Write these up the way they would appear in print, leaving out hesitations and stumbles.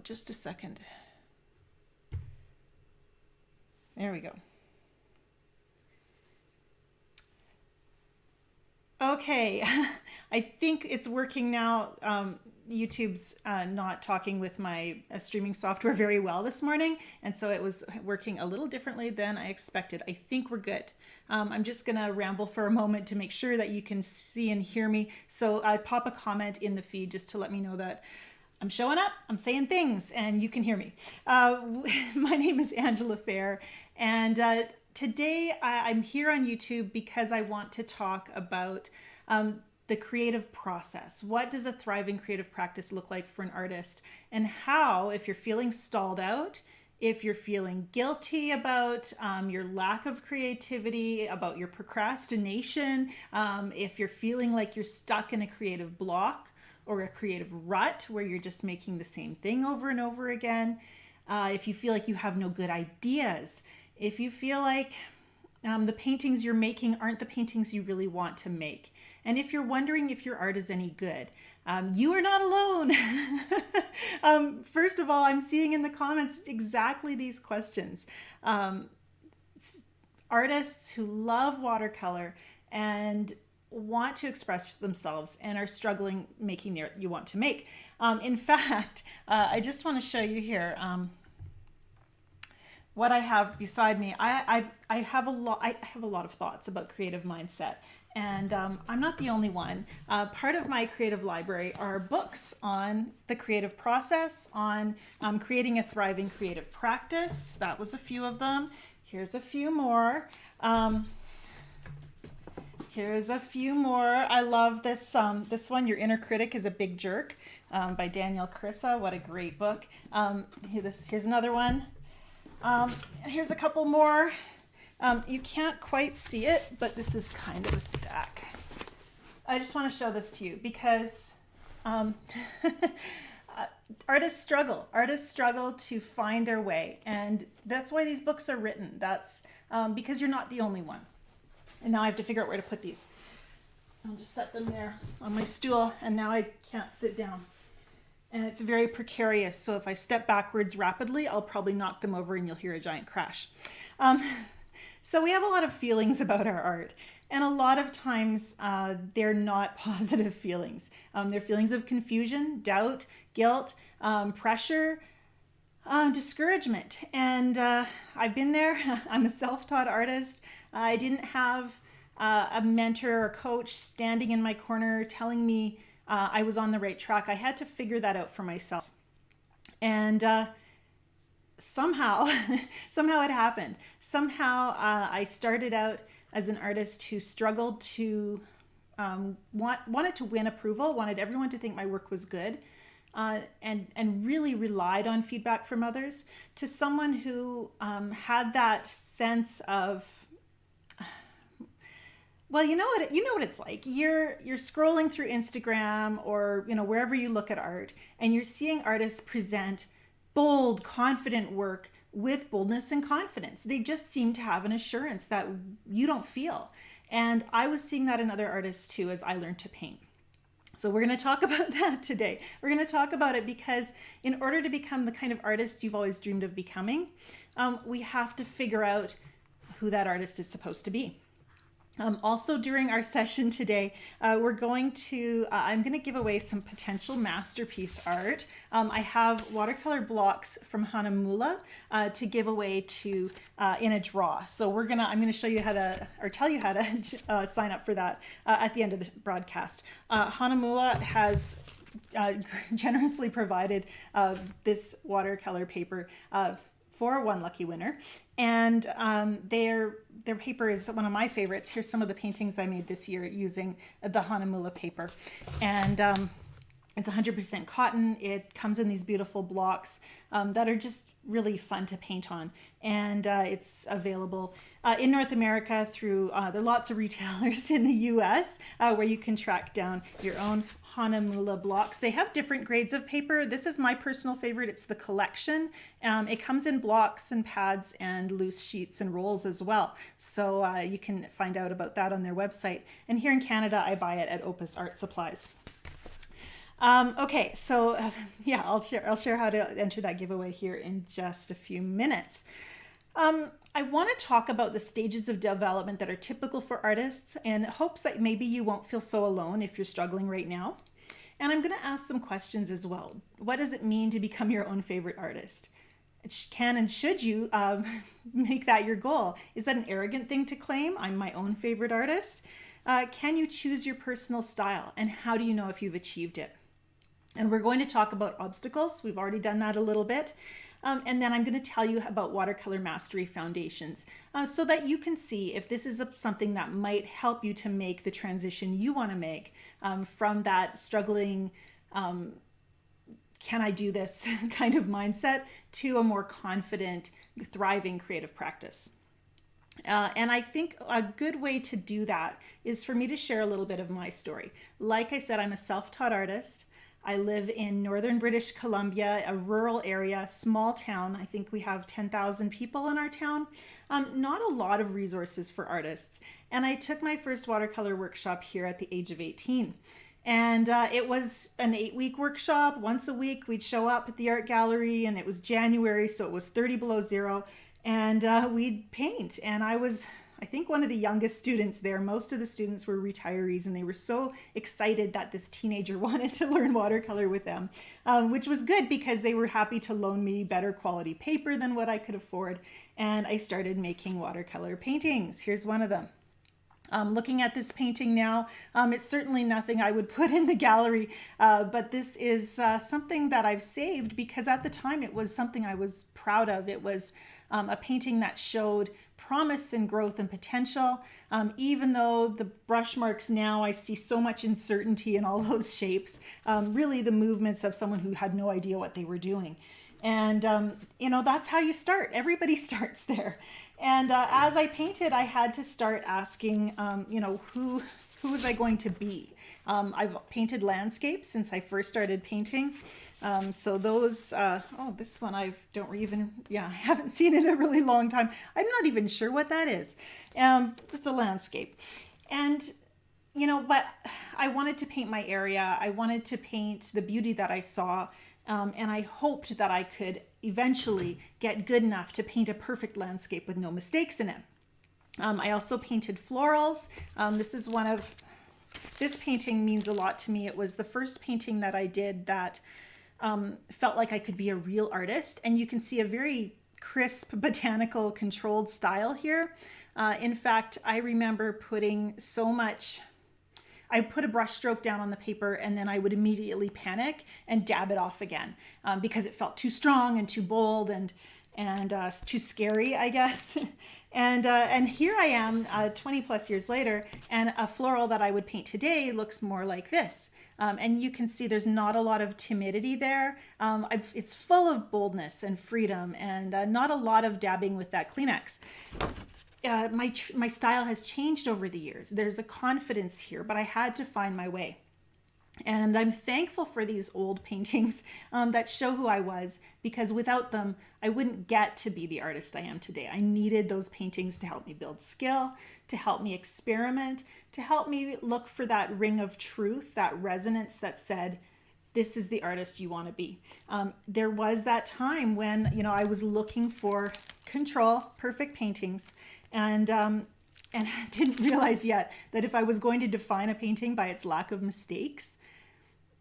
just a second. There we go. Okay, I think it's working now. YouTube's not talking with my streaming software very well this morning, and so it was working a little differently than I expected. I think we're good. I'm just gonna ramble for a moment to make sure that you can see and hear me. So pop a comment in the feed just to let me know that I'm showing up, I'm saying things, and you can hear me. My name is Angela Fehr, and today I'm here on YouTube because I want to talk about the creative process. What does a thriving creative practice look like for an artist? And how, if you're feeling stalled out, if you're feeling guilty about your lack of creativity, about your procrastination, if you're feeling like you're stuck in a creative block or a creative rut where you're just making the same thing over and over again, if you feel like you have no good ideas, if you feel like the paintings you're making aren't the paintings you really want to make, and if you're wondering if your art is any good, you are not alone. First of all, I'm seeing in the comments exactly these questions. Artists who love watercolor and want to express themselves and are struggling making the art you want to make. In fact, I just want to show you here what I have beside me. I have a lot of thoughts about creative mindset, and I'm not the only one. Part of my creative library are books on the creative process, on creating a thriving creative practice. That was a few of them. Here's a few more. Here's a few more. I love this this one, Your Inner Critic is a Big Jerk, by Daniel Krissa. What a great book. Here's another one. Here's a couple more. You can't quite see it, but this is kind of a stack. I just want to show this to you because artists struggle. Artists struggle to find their way, and that's why these books are written. That's because you're not the only one. And now I have to figure out where to put these. I'll just set them there on my stool, and now I can't sit down. And it's very precarious, so if I step backwards rapidly, I'll probably knock them over and you'll hear a giant crash. So we have a lot of feelings about our art, and a lot of times they're not positive feelings. They're feelings of confusion, doubt, guilt, pressure, discouragement. And I've been there. I'm a self-taught artist. I didn't have a mentor or coach standing in my corner telling me I was on the right track. I had to figure that out for myself. And somehow it happened. Somehow I started out as an artist who struggled to, wanted to win approval, wanted everyone to think my work was good, and really relied on feedback from others, to someone who had that sense of, well, you know what it's like. You're scrolling through Instagram or wherever you look at art, and you're seeing artists present bold, confident work with boldness and confidence. They just seem to have an assurance that you don't feel. And I was seeing that in other artists too as I learned to paint. So we're going to talk about that today. We're going to talk about it because in order to become the kind of artist you've always dreamed of becoming, we have to figure out who that artist is supposed to be. Also during our session today, I'm going to give away some potential masterpiece art. I have watercolor blocks from Hanamulla to give away to in a draw. So I'm going to show you how to, or tell you how to sign up for that at the end of the broadcast. Hanamulla has generously provided this watercolor paper for one lucky winner, and their paper is one of my favorites. Here's some of the paintings I made this year using the Hanamulla paper, and it's 100% cotton. It comes in these beautiful blocks that are just really fun to paint on, and it's available in North America through there are lots of retailers in the US where you can track down your own Hanamulla blocks. They have different grades of paper. This is my personal favorite. It's the collection. It comes in blocks and pads and loose sheets and rolls as well. So you can find out about that on their website. And here in Canada, I buy it at OPUS Art Supplies. Okay, so yeah, I'll share how to enter that giveaway here in just a few minutes. I want to talk about the stages of development that are typical for artists in hopes that maybe you won't feel so alone if you're struggling right now. And I'm going to ask some questions as well. What does it mean to become your own favorite artist? Can and should you make that your goal? Is that an arrogant thing to claim? I'm my own favorite artist. Can you choose your personal style? And how do you know if you've achieved it? And we're going to talk about obstacles. We've already done that a little bit. And then I'm going to tell you about watercolor mastery foundations so that you can see if this is something that might help you to make the transition you want to make from that struggling, can I do this kind of mindset to a more confident, thriving creative practice. And I think a good way to do that is for me to share a little bit of my story. Like I said, I'm a self-taught artist. I live in northern British Columbia, a rural area, small town. I think we have 10,000 people in our town. Not a lot of resources for artists. And I took my first watercolor workshop here at the age of 18. And it was an 8-week workshop. Once a week, we'd show up at the art gallery, and it was January, so it was 30 below zero. And we'd paint. And I think, one of the youngest students there. Most of the students were retirees, and they were so excited that this teenager wanted to learn watercolor with them, which was good because they were happy to loan me better quality paper than what I could afford. And I started making watercolor paintings. Here's one of them. Looking at this painting now, it's certainly nothing I would put in the gallery, but this is something that I've saved because at the time it was something I was proud of. It was a painting that showed promise and growth and potential. Even though the brush marks now, I see so much uncertainty in all those shapes, really the movements of someone who had no idea what they were doing. And, that's how you start. Everybody starts there. And as I painted, I had to start asking, who was I going to be? I've painted landscapes since I first started painting. So those, this one I haven't seen in a really long time. I'm not even sure what that is. It's a landscape. And, but I wanted to paint my area. I wanted to paint the beauty that I saw. And I hoped that I could eventually get good enough to paint a perfect landscape with no mistakes in it. I also painted florals. This painting means a lot to me. It was the first painting that I did that felt like I could be a real artist. And you can see a very crisp, botanical, controlled style here. In fact, I remember putting so much... I put a brush stroke down on the paper and then I would immediately panic and dab it off again because it felt too strong and too bold and too scary, I guess. And here I am 20 plus years later, and a floral that I would paint today looks more like this. And you can see there's not a lot of timidity there. It's full of boldness and freedom and not a lot of dabbing with that Kleenex. My style has changed over the years. There's a confidence here, but I had to find my way. And I'm thankful for these old paintings that show who I was, because without them, I wouldn't get to be the artist I am today. I needed those paintings to help me build skill, to help me experiment, to help me look for that ring of truth, that resonance that said, this is the artist you want to be. There was that time when, I was looking for control, perfect paintings, and I didn't realize yet that if I was going to define a painting by its lack of mistakes,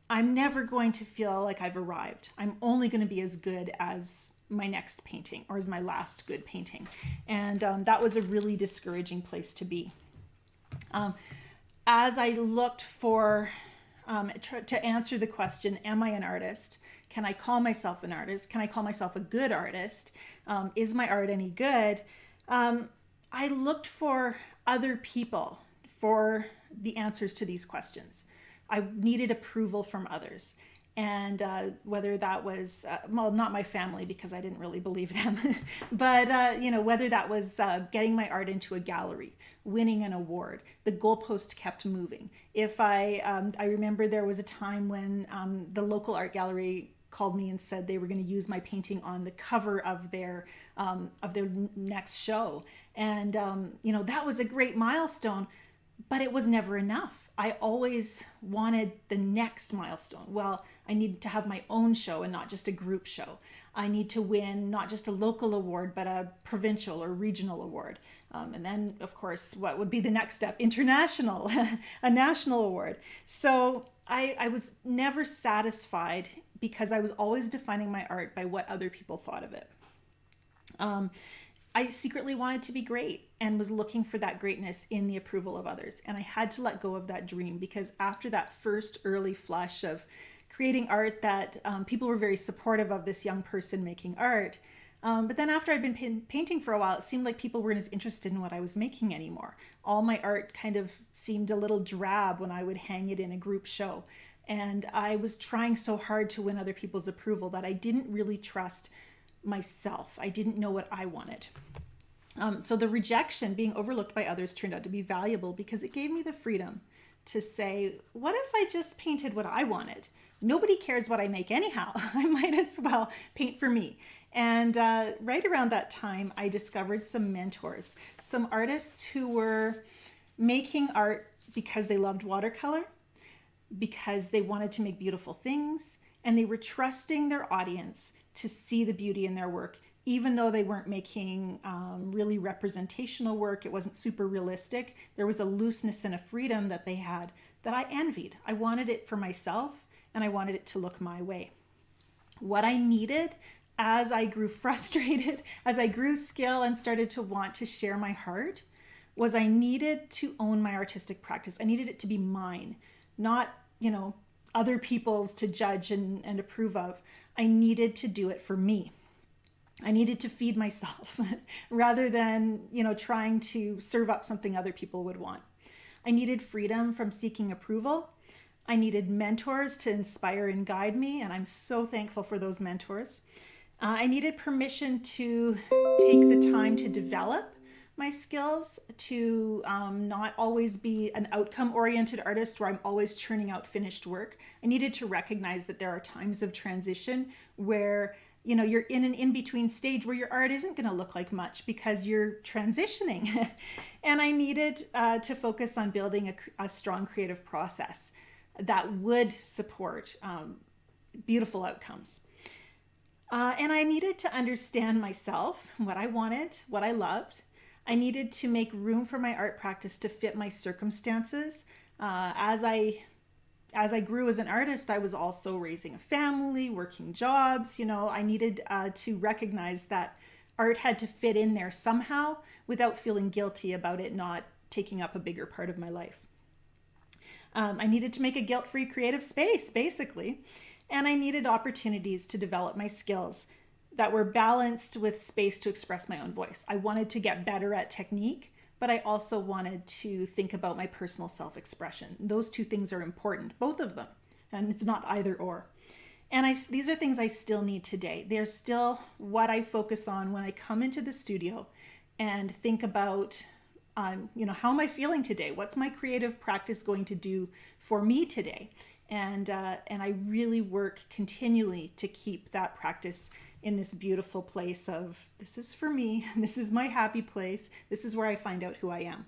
I'm never going to feel like I've arrived. I'm only going to be as good as my next painting or as my last good painting. And that was a really discouraging place to be. As I looked for, to answer the question, am I an artist? Can I call myself an artist? Can I call myself a good artist? Is my art any good? I looked for other people for the answers to these questions. I needed approval from others. And whether that was, not my family because I didn't really believe them, but whether that was getting my art into a gallery, winning an award, the goalpost kept moving. If I remember there was a time when the local art gallery called me and said they were going to use my painting on the cover of their next show. And, that was a great milestone. but it was never enough. I always wanted the next milestone. Well, I need to have my own show and not just a group show. I need to win not just a local award, but a provincial or regional award. And then, of course, what would be the next step? International, a national award. So I was never satisfied because I was always defining my art by what other people thought of it. I secretly wanted to be great and was looking for that greatness in the approval of others. And I had to let go of that dream, because after that first early flush of creating art that people were very supportive of this young person making art. But then after I'd been painting for a while, it seemed like people weren't as interested in what I was making anymore. All my art kind of seemed a little drab when I would hang it in a group show. And I was trying so hard to win other people's approval that I didn't really trust myself. I didn't know what I wanted. So the rejection, being overlooked by others, turned out to be valuable because it gave me the freedom to say, what if I just painted what I wanted? Nobody cares what I make anyhow. I might as well paint for me. And right around that time, I discovered some mentors, some artists who were making art because they loved watercolor, because they wanted to make beautiful things, and they were trusting their audience to see the beauty in their work, even though they weren't making really representational work. It wasn't super realistic. There was a looseness and a freedom that they had that I envied. I wanted it for myself, and I wanted it to look my way. What I needed as I grew frustrated, as I grew skill and started to want to share my heart, was I needed to own my artistic practice. I needed it to be mine, not, other people's to judge and approve of. I needed to do it for me. I needed to feed myself rather than, trying to serve up something other people would want. I needed freedom from seeking approval. I needed mentors to inspire and guide me, and I'm so thankful for those mentors. I needed permission to take the time to develop my skills, to not always be an outcome-oriented artist where I'm always churning out finished work. I needed to recognize that there are times of transition where you're in an in-between stage where your art isn't going to look like much because you're transitioning. And I needed to focus on building a strong creative process that would support beautiful outcomes. And I needed to understand myself, what I wanted, what I loved. I needed to make room for my art practice to fit my circumstances. As I grew as an artist, I was also raising a family, working jobs. I needed to recognize that art had to fit in there somehow without feeling guilty about it not taking up a bigger part of my life. I needed to make a guilt-free creative space, basically. And I needed opportunities to develop my skills that were balanced with space to express my own voice. I wanted to get better at technique, but I also wanted to think about my personal self-expression. Those two things are important, both of them, and it's not either or. And these are things I still need today. They're still what I focus on when I come into the studio and think about, how am I feeling today? What's my creative practice going to do for me today? And I really work continually to keep that practice in this beautiful place of, this is for me, this is my happy place, this is where I find out who I am.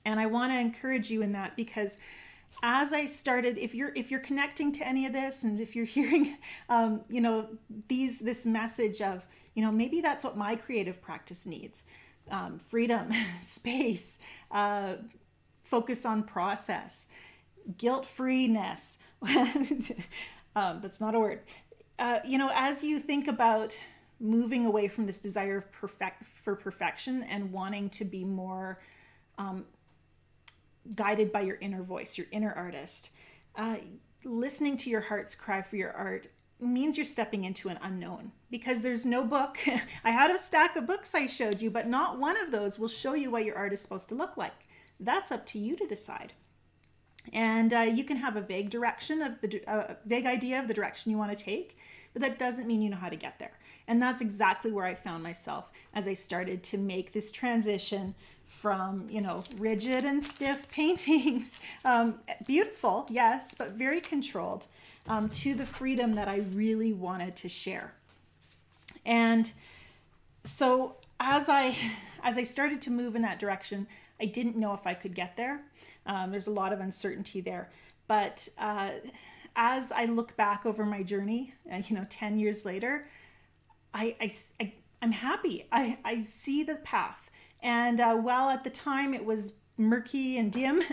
And I want to encourage you in that, because as I started, if you're connecting to any of this, and if you're hearing, this message of, maybe that's what my creative practice needs, freedom, space, focus on process, guilt-freeness. That's not a word. As you think about moving away from this desire for perfection and wanting to be more guided by your inner voice, your inner artist, listening to your heart's cry for your art means you're stepping into an unknown, because there's no book. I had a stack of books I showed you, but not one of those will show you what your art is supposed to look like. That's up to you to decide. And you can have a vague direction of vague idea of the direction you want to take, but that doesn't mean you know how to get there. And that's exactly where I found myself as I started to make this transition from, rigid and stiff paintings, beautiful, yes, but very controlled, to the freedom that I really wanted to share. And so as I started to move in that direction, I didn't know if I could get there. There's a lot of uncertainty there. But as I look back over my journey, 10 years later, I'm happy. I see the path. And while at the time it was murky and dim,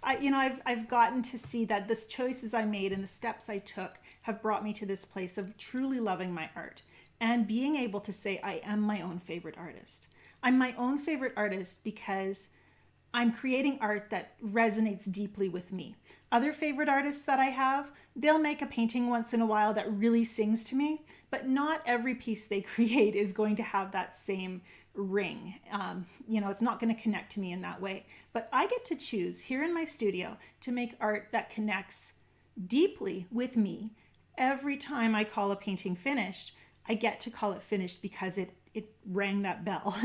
I've gotten to see that the choices I made and the steps I took have brought me to this place of truly loving my art and being able to say I am my own favorite artist. I'm my own favorite artist because I'm creating art that resonates deeply with me. Other favorite artists that I have, they'll make a painting once in a while that really sings to me, but not every piece they create is going to have that same ring. It's not going to connect to me in that way. But I get to choose here in my studio to make art that connects deeply with me. Every time I call a painting finished, I get to call it finished because it rang that bell.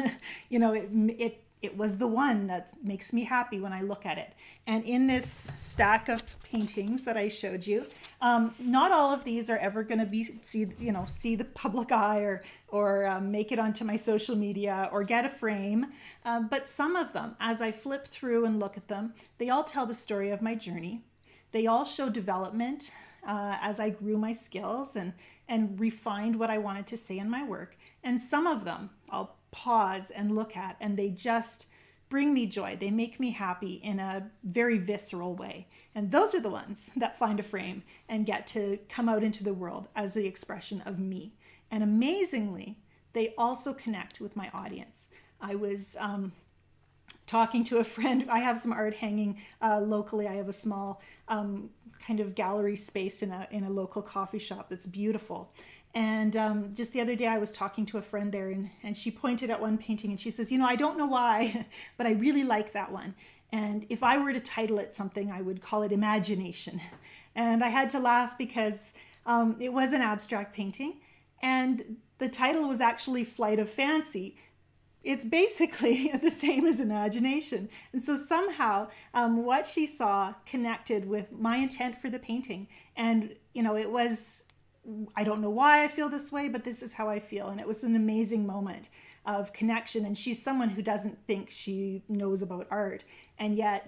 It was the one that makes me happy when I look at it. And in this stack of paintings that I showed you, not all of these are ever going to see the public eye or make it onto my social media or get a frame. But some of them, as I flip through and look at them, they all tell the story of my journey. They all show development as I grew my skills and refined what I wanted to say in my work. And some of them I'll pause and look at, and they just bring me joy. They make me happy in a very visceral way. And those are the ones that find a frame and get to come out into the world as the expression of me. And amazingly, they also connect with my audience. I was talking to a friend. I have some art hanging locally. I have a small kind of gallery space in a local coffee shop that's beautiful. And just the other day I was talking to a friend there and she pointed at one painting and she says, I don't know why, but I really like that one. And if I were to title it something, I would call it Imagination. And I had to laugh because it was an abstract painting and the title was actually Flight of Fancy. It's basically the same as Imagination. And so somehow what she saw connected with my intent for the painting. And, it was, I don't know why I feel this way, but this is how I feel. And it was an amazing moment of connection. And she's someone who doesn't think she knows about art. And yet,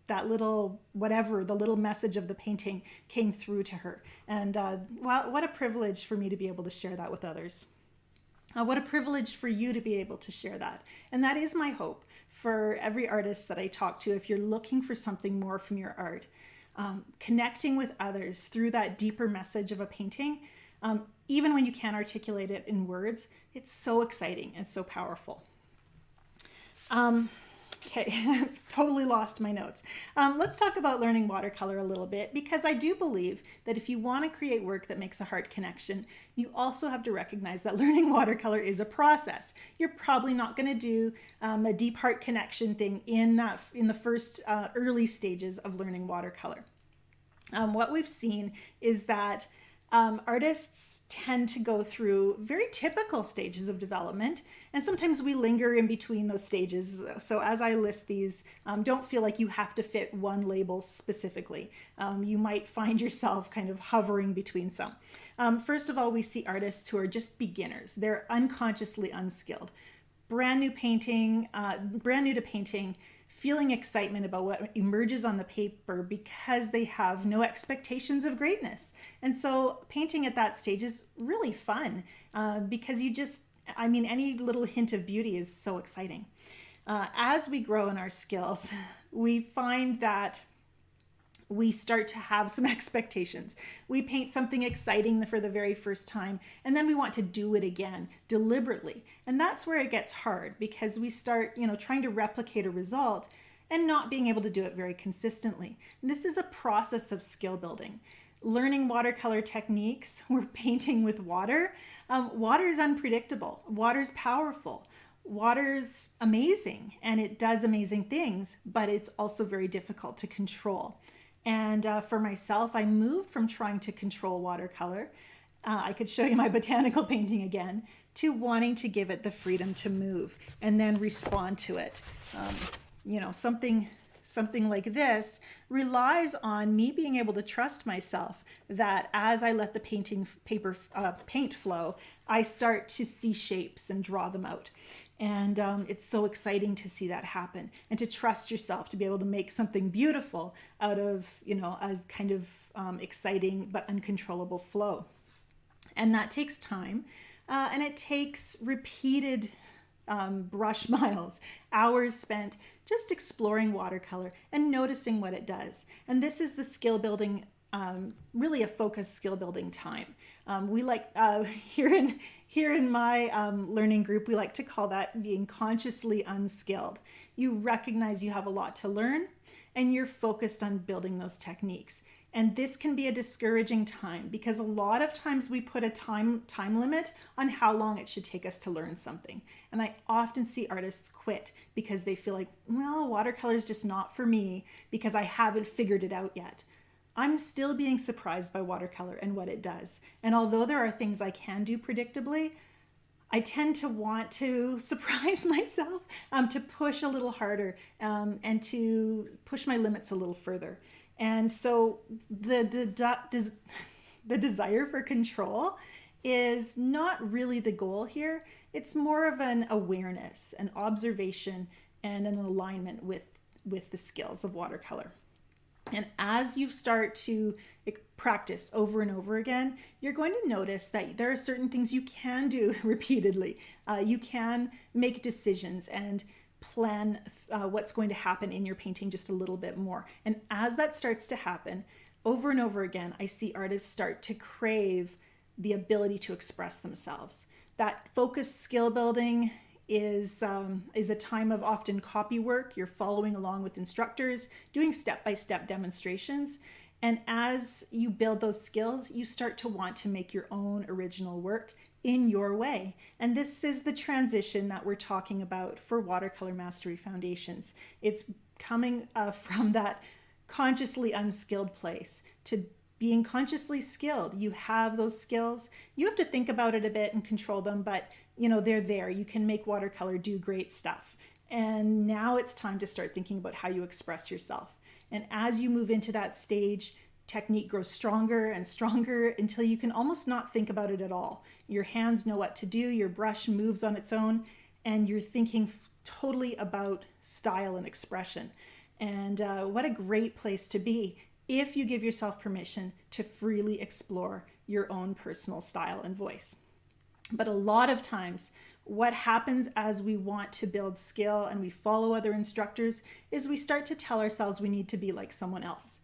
that little whatever, the little message of the painting came through to her. And what a privilege for me to be able to share that with others. What a privilege for you to be able to share that. And that is my hope for every artist that I talk to. If you're looking for something more from your art, connecting with others through that deeper message of a painting, even when you can't articulate it in words, it's so exciting and so powerful. Okay, totally lost my notes. Let's talk about learning watercolor a little bit, because I do believe that if you want to create work that makes a heart connection, you also have to recognize that learning watercolor is a process. You're probably not going to do a deep heart connection thing in the first early stages of learning watercolor. What we've seen is that artists tend to go through very typical stages of development, and sometimes we linger in between those stages. So as I list these, don't feel like you have to fit one label specifically. You might find yourself kind of hovering between some. First of all, we see artists who are just beginners. They're unconsciously unskilled. Brand new to painting, feeling excitement about what emerges on the paper because they have no expectations of greatness. And so painting at that stage is really fun because any little hint of beauty is so exciting. As we grow in our skills, we find that we start to have some expectations. We paint something exciting for the very first time, and then we want to do it again deliberately. And that's where it gets hard, because we start, trying to replicate a result and not being able to do it very consistently. And this is a process of skill building. Learning watercolor techniques, we're painting with water. Water is unpredictable. Water's powerful. Water's amazing, and it does amazing things, but it's also very difficult to control. And for myself, I moved from trying to control watercolor, I could show you my botanical painting again, to wanting to give it the freedom to move and then respond to it. Something like this relies on me being able to trust myself that as I let the paint flow, I start to see shapes and draw them out. And it's so exciting to see that happen and to trust yourself to be able to make something beautiful out of, a kind of exciting but uncontrollable flow. And that takes time, and it takes repeated brush miles, hours spent just exploring watercolor and noticing what it does. And this is the skill building, really a focused skill building time. We like here in my learning group, we like to call that being consciously unskilled. You recognize you have a lot to learn and you're focused on building those techniques. And this can be a discouraging time because a lot of times we put a time limit on how long it should take us to learn something. And I often see artists quit because they feel like, well, watercolor is just not for me because I haven't figured it out yet. I'm still being surprised by watercolor and what it does. And although there are things I can do predictably, I tend to want to surprise myself, to push a little harder, and to push my limits a little further. And so the desire for control is not really the goal here. It's more of an awareness, an observation, and an alignment with the skills of watercolor. And as you start to practice over and over again, you're going to notice that there are certain things you can do repeatedly. You can make decisions and plan what's going to happen in your painting just a little bit more. And as that starts to happen over and over again, I see artists start to crave the ability to express themselves. That focused skill building is a time of often copy work. You're following along with instructors, doing step-by-step demonstrations. And as you build those skills, you start to want to make your own original work in your way. And this is the transition that we're talking about for Watercolor Mastery Foundations. It's coming from that consciously unskilled place to being consciously skilled. You have those skills. You have to think about it a bit and control them, but they're there. You can make watercolor do great stuff. And now it's time to start thinking about how you express yourself. And as you move into that stage, technique grows stronger and stronger until you can almost not think about it at all. Your hands know what to do, your brush moves on its own, and you're thinking totally about style and expression. And what a great place to be if you give yourself permission to freely explore your own personal style and voice. But a lot of times, what happens as we want to build skill and we follow other instructors is we start to tell ourselves we need to be like someone else.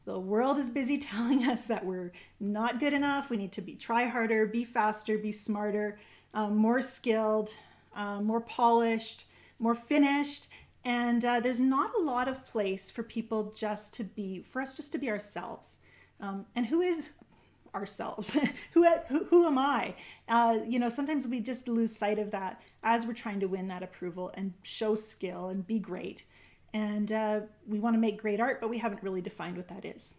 The world is busy telling us that we're not good enough. We need to try harder, be faster, be smarter, more skilled, more polished, more finished. And there's not a lot of place for people for us just to be ourselves. And who is ourselves? who am I? Sometimes we just lose sight of that as we're trying to win that approval and show skill and be great. And we want to make great art, but we haven't really defined what that is.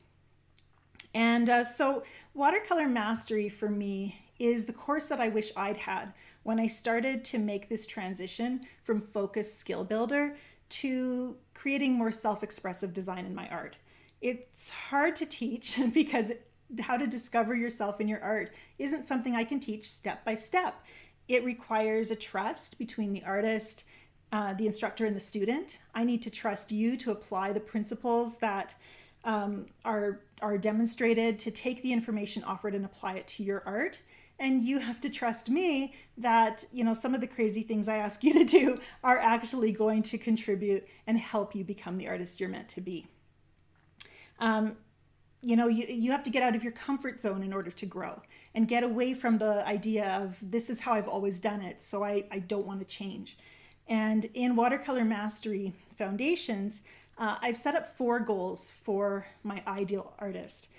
And so Watercolor Mastery for me is the course that I wish I'd had when I started to make this transition from focused skill builder to creating more self-expressive design in my art. It's hard to teach because how to discover yourself in your art isn't something I can teach step by step. It requires a trust between the artist, the instructor, and the student. I need to trust you to apply the principles that are demonstrated, to take the information offered and apply it to your art. And you have to trust me that, some of the crazy things I ask you to do are actually going to contribute and help you become the artist you're meant to be. You have to get out of your comfort zone in order to grow and get away from the idea of this is how I've always done it, so I don't want to change. And in Watercolor Mastery Foundations, I've set up 4 goals for my ideal artist.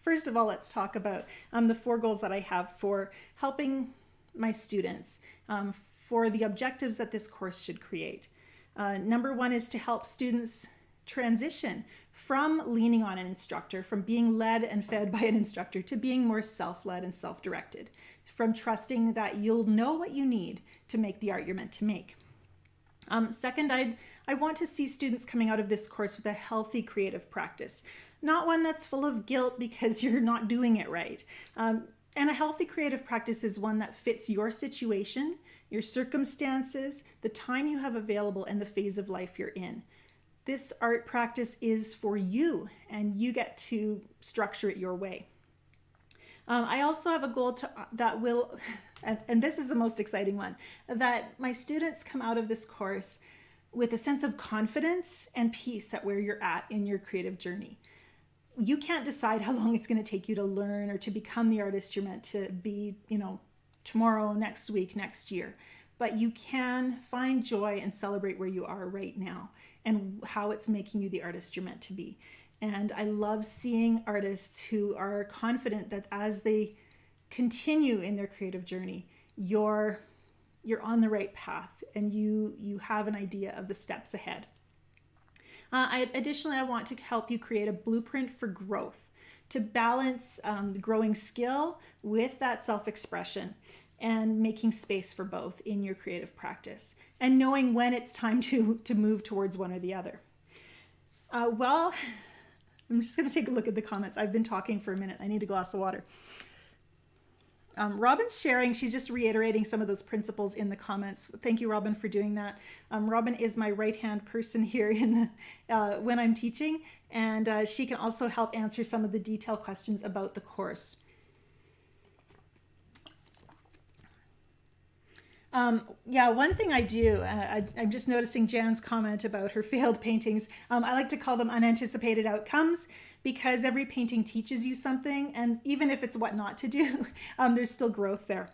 First of all, let's talk about the 4 goals that I have for helping my students for the objectives that this course should create. Number 1 is to help students transition from leaning on an instructor, from being led and fed by an instructor, to being more self-led and self-directed, from trusting that you'll know what you need to make the art you're meant to make. Second, I want to see students coming out of this course with a healthy creative practice, not one that's full of guilt because you're not doing it right. And a healthy creative practice is one that fits your situation, your circumstances, the time you have available, and the phase of life you're in. This art practice is for you, and you get to structure it your way. I also have a goal that will, and this is the most exciting one, that my students come out of this course with a sense of confidence and peace at where you're at in your creative journey. You can't decide how long it's going to take you to learn or to become the artist you're meant to be, tomorrow, next week, next year. But you can find joy and celebrate where you are right now and how it's making you the artist you're meant to be. And I love seeing artists who are confident that as they continue in their creative journey, you're on the right path and you have an idea of the steps ahead. Additionally, I want to help you create a blueprint for growth, to balance growing skill with that self-expression and making space for both in your creative practice and knowing when it's time to move towards one or the other. Well, I'm just going to take a look at the comments. I've been talking for a minute. I need a glass of water. Robin's sharing. She's just reiterating some of those principles in the comments. Thank you, Robin, for doing that. Robin is my right-hand person here in the, when I'm teaching, and she can also help answer some of the detailed questions about the course. Yeah, one thing I do, I'm just noticing Jan's comment about her failed paintings. I like to call them unanticipated outcomes because every painting teaches you something, and even if it's what not to do, there's still growth there.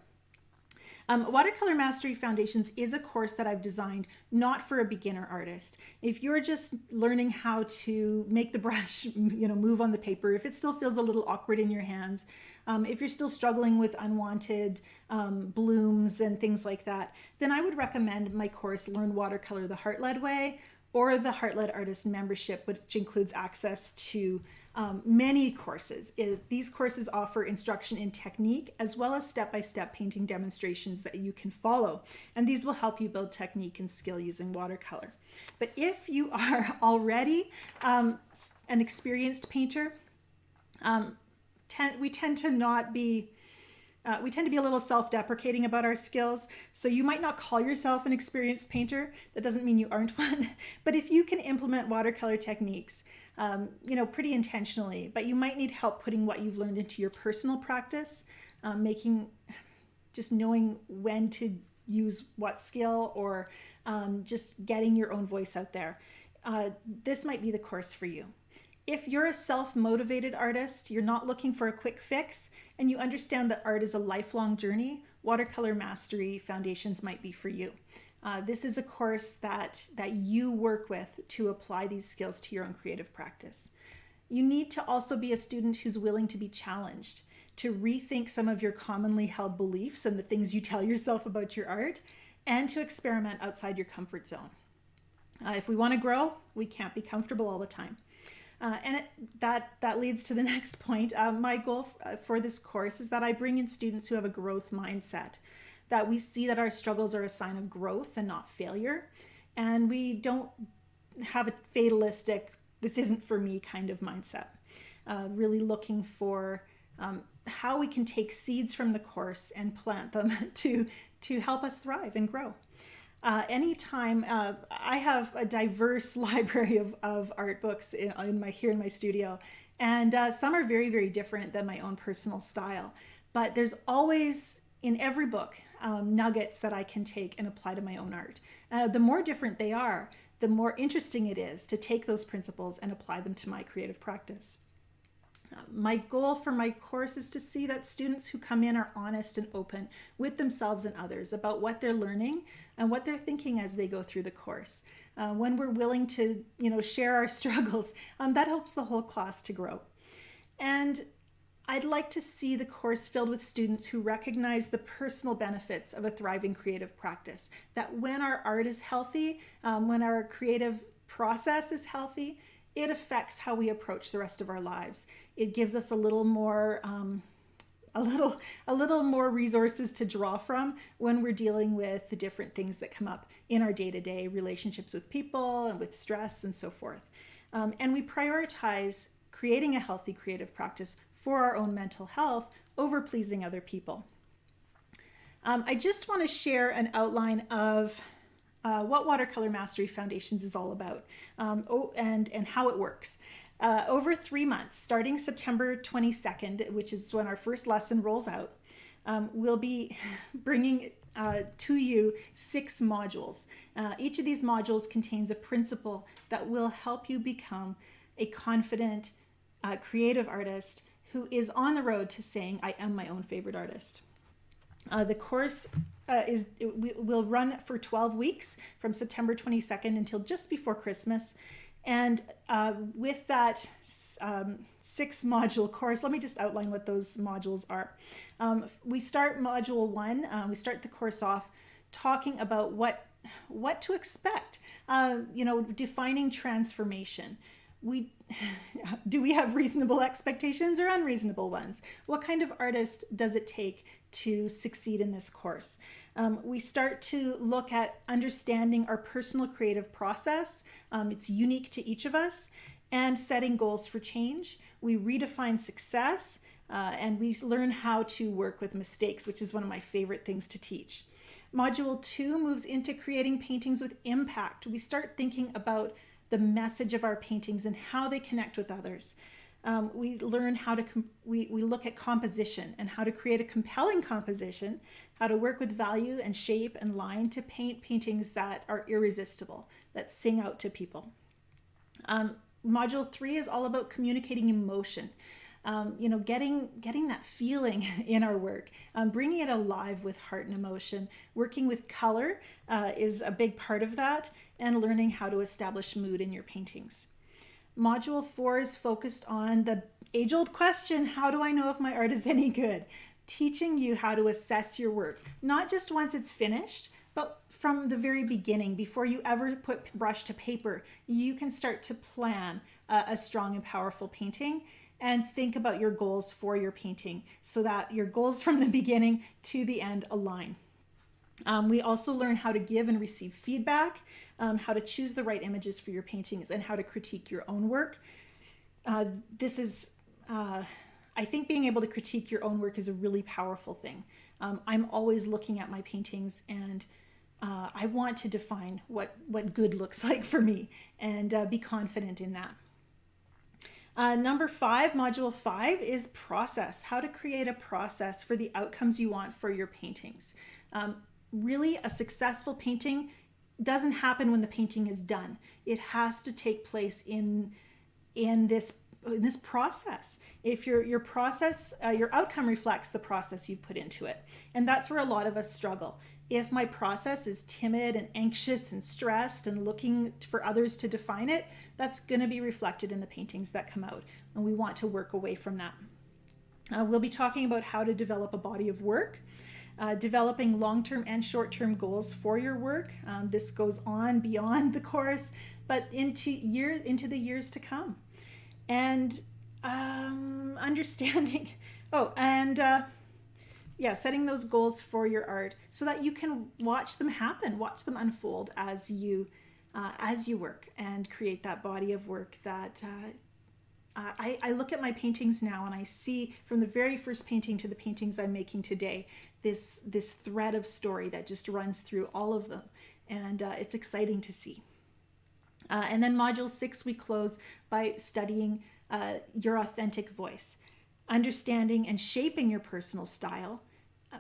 Watercolor Mastery Foundations is a course that I've designed not for a beginner artist. If you're just learning how to make the brush, move on the paper, if it still feels a little awkward in your hands, if you're still struggling with unwanted blooms and things like that, then I would recommend my course, Learn Watercolor the Heart-Led Way, or the Heart-Led Artist Membership, which includes access to many courses. These courses offer instruction in technique as well as step-by-step painting demonstrations that you can follow. And these will help you build technique and skill using watercolor. But if you are already an experienced painter, we tend to be a little self-deprecating about our skills. So you might not call yourself an experienced painter. That doesn't mean you aren't one. But if you can implement watercolor techniques, pretty intentionally, but you might need help putting what you've learned into your personal practice, just knowing when to use what skill, or just getting your own voice out there. This might be the course for you. If you're a self-motivated artist, you're not looking for a quick fix, and you understand that art is a lifelong journey, Watercolor Mastery Foundations might be for you. This is a course that you work with to apply these skills to your own creative practice. You need to also be a student who's willing to be challenged, to rethink some of your commonly held beliefs and the things you tell yourself about your art, and to experiment outside your comfort zone. If we want to grow, we can't be comfortable all the time. That leads to the next point. My goal for this course is that I bring in students who have a growth mindset, that we see that our struggles are a sign of growth and not failure, and we don't have a fatalistic, this isn't for me kind of mindset. Really looking for how we can take seeds from the course and plant them to help us thrive and grow. Anytime, I have a diverse library of art books here in my studio, and some are very, very different than my own personal style. But there's always, in every book, nuggets that I can take and apply to my own art. The more different they are, the more interesting it is to take those principles and apply them to my creative practice. My goal for my course is to see that students who come in are honest and open with themselves and others about what they're learning and what they're thinking as they go through the course. When we're willing to, share our struggles, that helps the whole class to grow. And I'd like to see the course filled with students who recognize the personal benefits of a thriving creative practice, that when our art is healthy, when our creative process is healthy, it affects how we approach the rest of our lives. It gives us a little more resources to draw from when we're dealing with the different things that come up in our day-to-day relationships with people and with stress and so forth. And we prioritize creating a healthy creative practice for our own mental health over pleasing other people. I just want to share an outline of what Watercolor Mastery Foundations is all about, and how it works. Over 3 months, starting September 22nd, which is when our first lesson rolls out, we'll be bringing to you 6 modules. Each of these modules contains a principle that will help you become a confident, creative artist who is on the road to saying, I am my own favorite artist. The course will run for 12 weeks from September 22nd until just before Christmas. And with that 6 module course, let me just outline what those modules are. We start module 1, we start the course off talking about what to expect, defining transformation. Do we have reasonable expectations or unreasonable ones? What kind of artist does it take to succeed in this course? We start to look at understanding our personal creative process. It's unique to each of us, and setting goals for change. We redefine success, and we learn how to work with mistakes, which is one of my favorite things to teach. Module 2 moves into creating paintings with impact. We start thinking about the message of our paintings and how they connect with others. We learn how to, we look at composition and how to create a compelling composition, how to work with value and shape and line to paint paintings that are irresistible, that sing out to people. Module 3 is all about communicating emotion. Getting that feeling in our work, bringing it alive with heart and emotion. Working with color is a big part of that, and learning how to establish mood in your paintings. Module 4 is focused on the age-old question, how do I know if my art is any good? Teaching you how to assess your work, not just once it's finished, but from the very beginning, before you ever put brush to paper, you can start to plan a strong and powerful painting, and think about your goals for your painting so that your goals from the beginning to the end align. We also learn how to give and receive feedback, how to choose the right images for your paintings, and how to critique your own work. I think being able to critique your own work is a really powerful thing. I'm always looking at my paintings, and I want to define what good looks like for me, and be confident in that. Number 5, module 5, is process. How to create a process for the outcomes you want for your paintings. Really, a successful painting doesn't happen when the painting is done. It has to take place in this process. If your process, your outcome reflects the process you've put into it. And that's where a lot of us struggle. If my process is timid and anxious and stressed and looking for others to define it, that's going to be reflected in the paintings that come out. And we want to work away from that. We'll be talking about how to develop a body of work, developing long-term and short-term goals for your work. This goes on beyond the course, but into the years to come. And understanding, setting those goals for your art so that you can watch them happen, watch them unfold as you work and create that body of work that I look at my paintings now and I see from the very first painting to the paintings I'm making today, this thread of story that just runs through all of them. And it's exciting to see. And then module 6, we close by studying your authentic voice, understanding and shaping your personal style,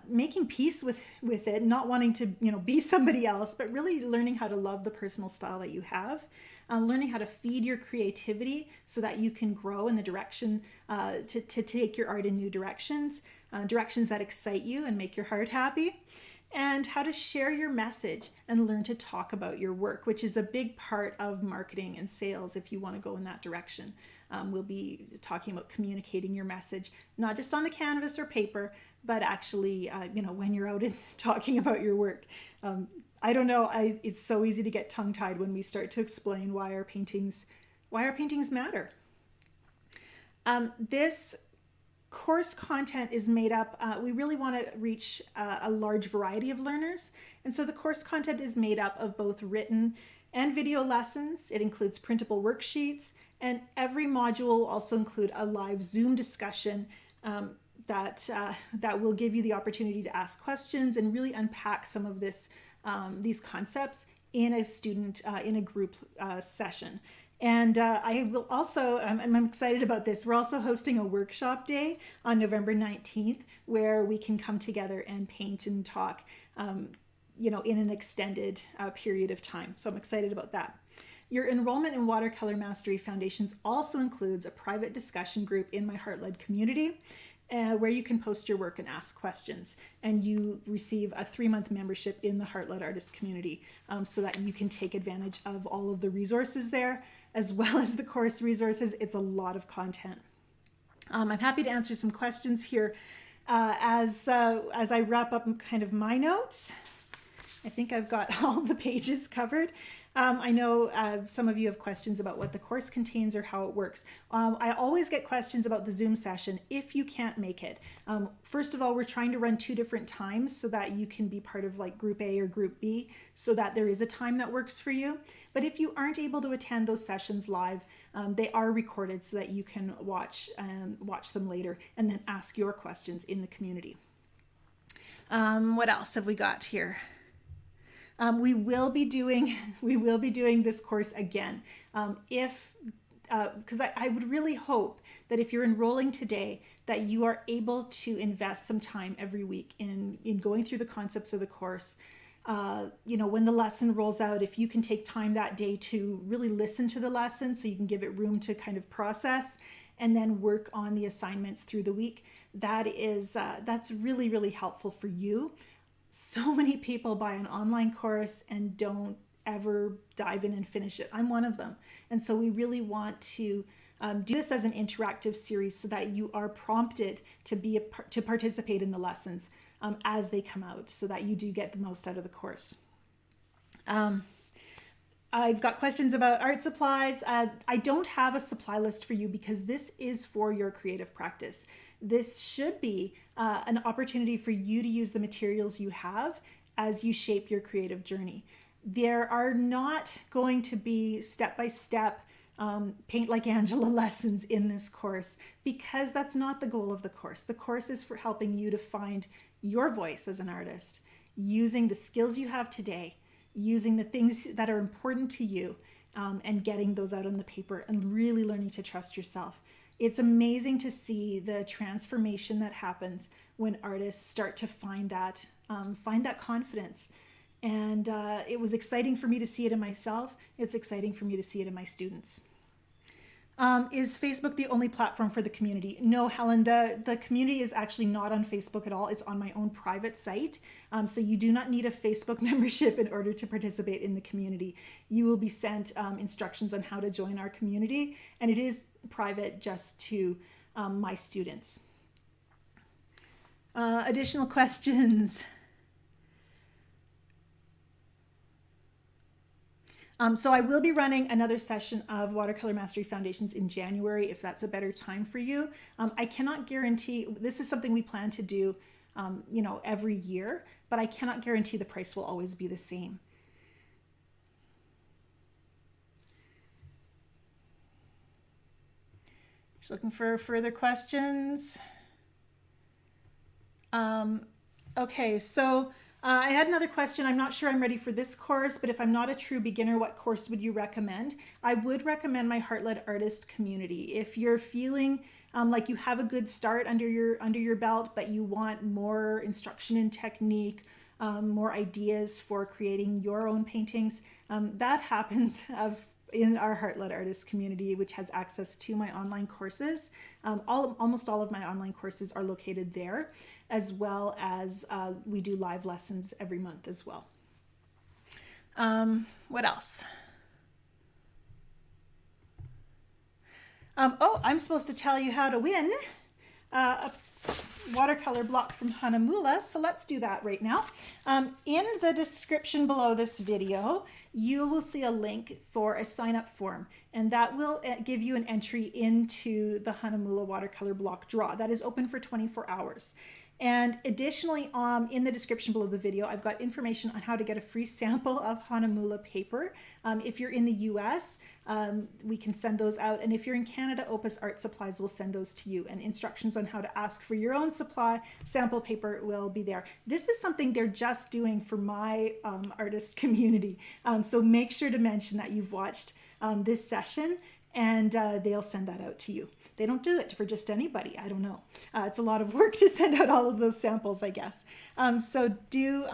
making peace with it, not wanting to be somebody else, but really learning how to love the personal style that you have, learning how to feed your creativity so that you can grow in the direction to take your art in new directions, directions that excite you and make your heart happy, and how to share your message and learn to talk about your work, which is a big part of marketing and sales if you want to go in that direction. We'll be talking about communicating your message, not just on the canvas or paper, but actually, when you're out and talking about your work. I don't know, it's so easy to get tongue-tied when we start to explain why our paintings matter. This course content is made up, we really want to reach a large variety of learners. And so the course content is made up of both written and video lessons. It includes printable worksheets, and every module will also include a live Zoom discussion that will give you the opportunity to ask questions and really unpack some of these concepts in a student, in a group session. And I will also, I'm excited about this. We're also hosting a workshop day on November 19th where we can come together and paint and talk, in an extended period of time. So I'm excited about that. Your enrollment in Watercolor Mastery Foundations also includes a private discussion group in my Heart-Led community where you can post your work and ask questions. And you receive a 3-month membership in the Heart-Led Artist community so that you can take advantage of all of the resources there, as well as the course resources. It's a lot of content. I'm happy to answer some questions here as I wrap up kind of my notes. I think I've got all the pages covered. I know some of you have questions about what the course contains or how it works. I always get questions about the Zoom session if you can't make it. First of all, we're trying to run 2 different times so that you can be part of like Group A or Group B, so that there is a time that works for you. But if you aren't able to attend those sessions live, they are recorded so that you can watch them later and then ask your questions in the community. What else have we got here? We will be doing this course again. Because I would really hope that if you're enrolling today, that you are able to invest some time every week in going through the concepts of the course. When the lesson rolls out, if you can take time that day to really listen to the lesson so you can give it room to kind of process and then work on the assignments through the week, that's really, really helpful for you. So many people buy an online course and don't ever dive in and finish it. I'm one of them. And so we really want to do this as an interactive series so that you are prompted to participate in the lessons as they come out, so that you do get the most out of the course. I've got questions about art supplies. I don't have a supply list for you because this is for your creative practice. This should be an opportunity for you to use the materials you have as you shape your creative journey. There are not going to be step-by-step paint like Angela lessons in this course, because that's not the goal of the course. The course is for helping you to find your voice as an artist, using the skills you have today, using the things that are important to you, and getting those out on the paper and really learning to trust yourself. It's amazing to see the transformation that happens when artists start to find that confidence. And it was exciting for me to see it in myself. It's exciting for me to see it in my students. Is Facebook the only platform for the community? No, Helen, the community is actually not on Facebook at all. It's on my own private site. So you do not need a Facebook membership in order to participate in the community. You will be sent instructions on how to join our community, and it is private just to my students. Additional questions? So I will be running another session of Watercolor Mastery Foundations in January, if that's a better time for you. I cannot guarantee, this is something we plan to do, every year, but I cannot guarantee the price will always be the same. Just looking for further questions. Okay, so I had another question. I'm not sure I'm ready for this course, but if I'm not a true beginner, what course would you recommend? I would recommend my Heart-Led Artist community. If you're feeling like you have a good start under your belt, but you want more instruction and technique, more ideas for creating your own paintings, that happens in our Heart-Led Artist community, which has access to my online courses. Almost all of my online courses are located there, as well as we do live lessons every month as well. What else? I'm supposed to tell you how to win a watercolor block from Hanamulla, so let's do that right now. In the description below this video, you will see a link for a sign-up form, and that will give you an entry into the Hanamulla watercolor block draw. That is open for 24 hours. And additionally, in the description below the video, I've got information on how to get a free sample of Hanamulla paper. If you're in the US, we can send those out. And if you're in Canada, Opus Art Supplies will send those to you. And instructions on how to ask for your own sample paper will be there. This is something they're just doing for my artist community. So make sure to mention that you've watched this session, and they'll send that out to you. They don't do it for just anybody. I don't know. It's a lot of work to send out all of those samples, I guess. So do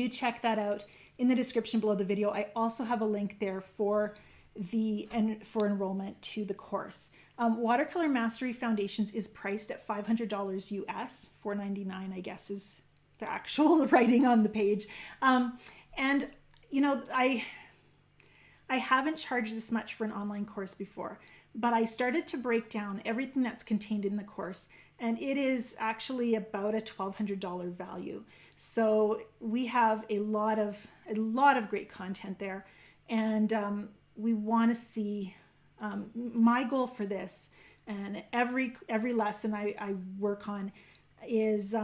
check that out in the description below the video. I also have a link there for enrollment to the course. Watercolor Mastery Foundations is priced at $500 US. $499, I guess, is the actual writing on the page. And you know, I haven't charged this much for an online course before, but I started to break down everything that's contained in the course, and it is actually about a $1,200 value. So we have a lot of great content there, and we want to see. My goal for this, and every lesson I work on, is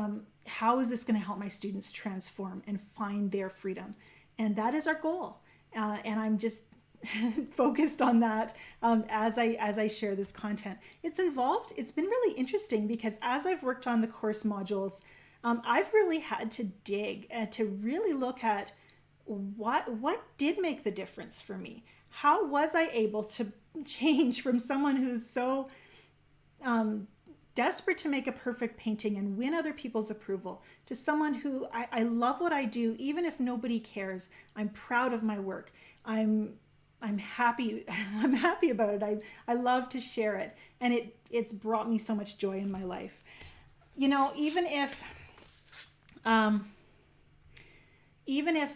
how is this going to help my students transform and find their freedom, and that is our goal. And I'm just focused on that as I share this content. It's involved. It's been really interesting because as I've worked on the course modules, I've really had to dig and to really look at what did make the difference for me. How was I able to change from someone who's so desperate to make a perfect painting and win other people's approval to someone who I love what I do, even if nobody cares. I'm proud of my work. I'm happy. I'm happy about it. I love to share it, and it's brought me so much joy in my life. You know, even if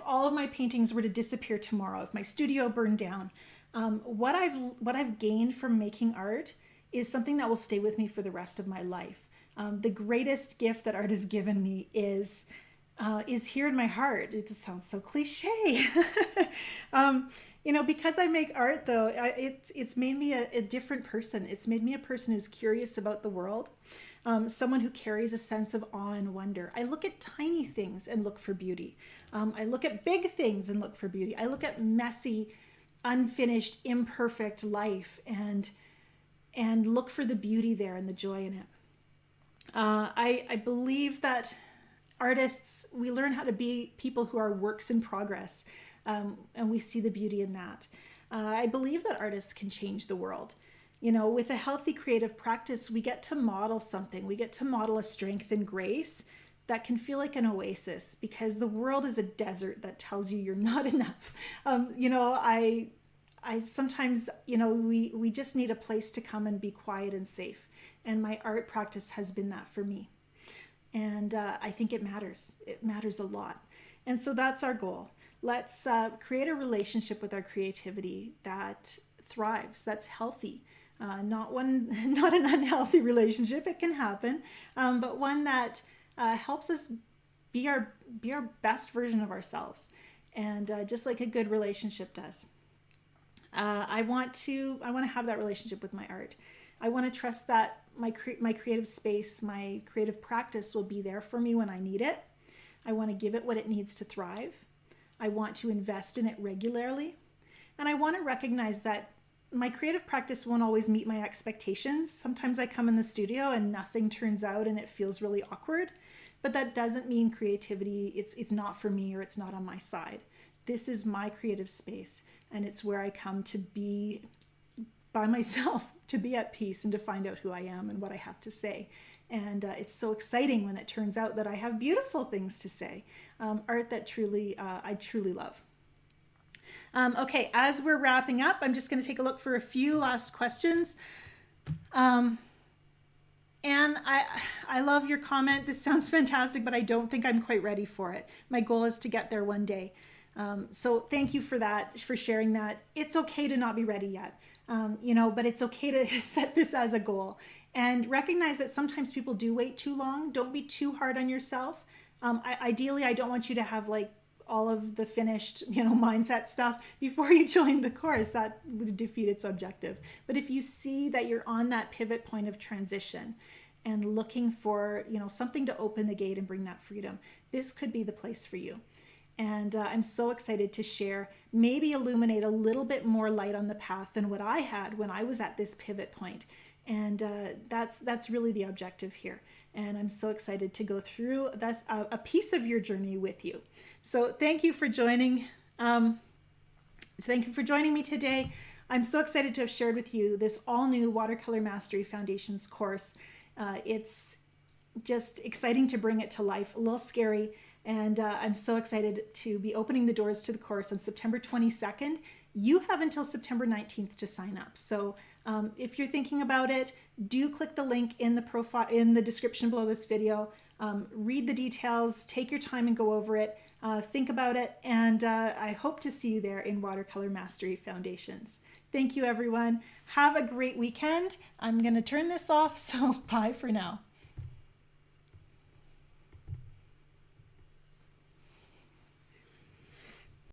all of my paintings were to disappear tomorrow, if my studio burned down, what I've gained from making art is something that will stay with me for the rest of my life. The greatest gift that art has given me is here in my heart. It sounds so cliche. You know, because I make art, though, it's made me a different person. It's made me a person who's curious about the world, someone who carries a sense of awe and wonder. I look at tiny things and look for beauty. I look at big things and look for beauty. I look at messy, unfinished, imperfect life and look for the beauty there and the joy in it. I believe that artists, we learn how to be people who are works in progress. And we see the beauty in that. I believe that artists can change the world. You know, with a healthy creative practice, we get to model something. We get to model a strength and grace that can feel like an oasis, because the world is a desert that tells you you're not enough. You know, I sometimes, you know, we just need a place to come and be quiet and safe. And my art practice has been that for me. And I think it matters. It matters a lot. And so that's our goal. Let's create a relationship with our creativity that thrives, that's healthy. Not an unhealthy relationship, it can happen, but one that helps us be our best version of ourselves, and just like a good relationship does. I want to have that relationship with my art. I want to trust that my creative space, my creative practice will be there for me when I need it. I want to give it what it needs to thrive. I want to invest in it regularly. And I want to recognize that my creative practice won't always meet my expectations. Sometimes I come in the studio and nothing turns out and it feels really awkward. But that doesn't mean creativity, it's not for me or it's not on my side. This is my creative space, and it's where I come to be by myself, to be at peace and to find out who I am and what I have to say. And it's so exciting when it turns out that I have beautiful things to say. Art that I truly love. Okay, as we're wrapping up, I'm just going to take a look for a few last questions. And I love your comment. This sounds fantastic, but I don't think I'm quite ready for it. My goal is to get there one day. So thank you for that, for sharing that. It's okay to not be ready yet, but it's okay to set this as a goal and recognize that sometimes people do wait too long. Don't be too hard on yourself. Ideally, I don't want you to have like all of the finished, mindset stuff before you join the course. That would defeat its objective. But if you see that you're on that pivot point of transition and looking for, something to open the gate and bring that freedom, this could be the place for you. And I'm so excited to share, maybe illuminate a little bit more light on the path than what I had when I was at this pivot point. And that's really the objective here. And I'm so excited to go through that's a piece of your journey with you. So thank you for joining. Thank you for joining me today. I'm so excited to have shared with you this all new Watercolor Mastery Foundations course. It's just exciting to bring it to life, a little scary. And I'm so excited to be opening the doors to the course on September 22nd. You have until September 19th to sign up. So if you're thinking about it, do click the link in the profile in the description below this video. Read the details, take your time and go over it, think about it, and I hope to see you there in Watercolor Mastery Foundations. Thank you, everyone. Have a great weekend. I'm going to turn this off, so bye for now.